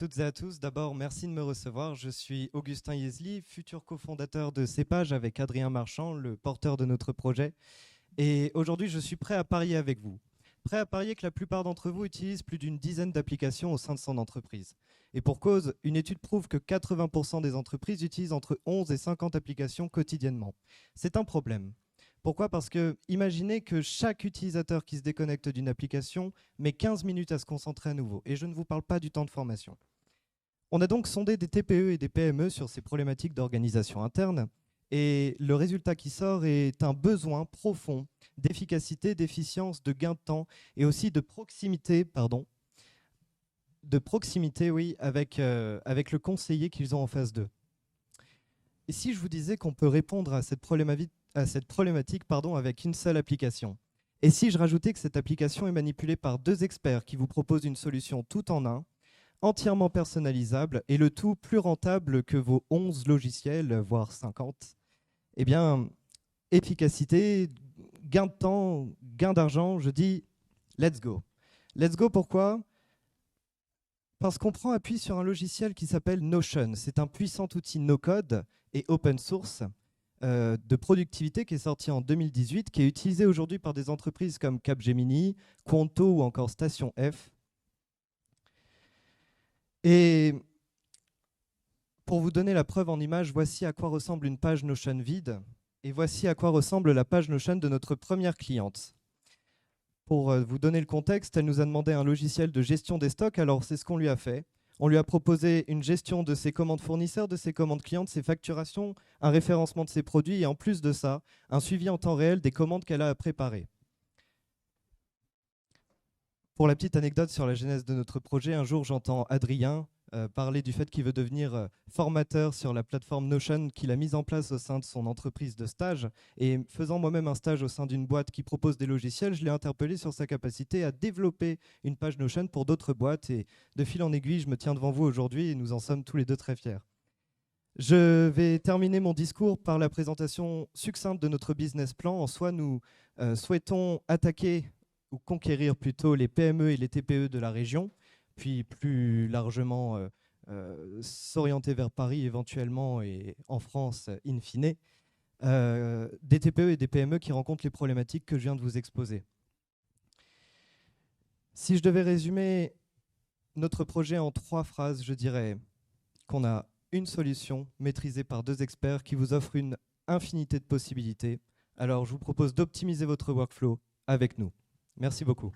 Toutes et à tous, d'abord, merci de me recevoir. Je suis Augustin Yezli, futur cofondateur de Cépage avec Adrien Marchand, le porteur de notre projet. Et aujourd'hui, je suis prêt à parier avec vous. Prêt à parier que la plupart d'entre vous utilisent plus d'une dizaine d'applications au sein de son entreprise. Et pour cause, une étude prouve que 80% des entreprises utilisent entre 11 et 50 applications quotidiennement. C'est un problème. Pourquoi? Parce que imaginez que chaque utilisateur qui se déconnecte d'une application met 15 minutes à se concentrer à nouveau. Et je ne vous parle pas du temps de formation. On a donc sondé des TPE et des PME sur ces problématiques d'organisation interne et le résultat qui sort est un besoin profond d'efficacité, d'efficience, de gain de temps et aussi de proximité oui, avec le conseiller qu'ils ont en face d'eux. Et si je vous disais qu'on peut répondre à cette problématique avec une seule application? Et si je rajoutais que cette application est manipulée par deux experts qui vous proposent une solution tout en un, entièrement personnalisable et le tout plus rentable que vos 11 logiciels, voire 50. Eh bien, efficacité, gain de temps, gain d'argent, je dis let's go. Let's go pourquoi? Parce qu'on prend appui sur un logiciel qui s'appelle Notion. C'est un puissant outil no-code et open source de productivité qui est sorti en 2018, qui est utilisé aujourd'hui par des entreprises comme Capgemini, Quanto ou encore Station F. Et pour vous donner la preuve en image, voici à quoi ressemble une page Notion vide et voici à quoi ressemble la page Notion de notre première cliente. Pour vous donner le contexte, elle nous a demandé un logiciel de gestion des stocks, alors c'est ce qu'on lui a fait. On lui a proposé une gestion de ses commandes fournisseurs, de ses commandes clients, de ses facturations, un référencement de ses produits et en plus de ça, un suivi en temps réel des commandes qu'elle a à préparer. Pour la petite anecdote sur la genèse de notre projet, un jour j'entends Adrien parler du fait qu'il veut devenir formateur sur la plateforme Notion qu'il a mise en place au sein de son entreprise de stage. Et faisant moi-même un stage au sein d'une boîte qui propose des logiciels, je l'ai interpellé sur sa capacité à développer une page Notion pour d'autres boîtes. Et de fil en aiguille, je me tiens devant vous aujourd'hui et nous en sommes tous les deux très fiers. Je vais terminer mon discours par la présentation succincte de notre business plan. En soi, nous souhaitons attaquer ou conquérir plutôt les PME et les TPE de la région, puis plus largement s'orienter vers Paris éventuellement et en France in fine, des TPE et des PME qui rencontrent les problématiques que je viens de vous exposer. Si je devais résumer notre projet en 3 phrases, je dirais qu'on a une solution maîtrisée par 2 experts qui vous offre une infinité de possibilités. Alors je vous propose d'optimiser votre workflow avec nous. Merci beaucoup.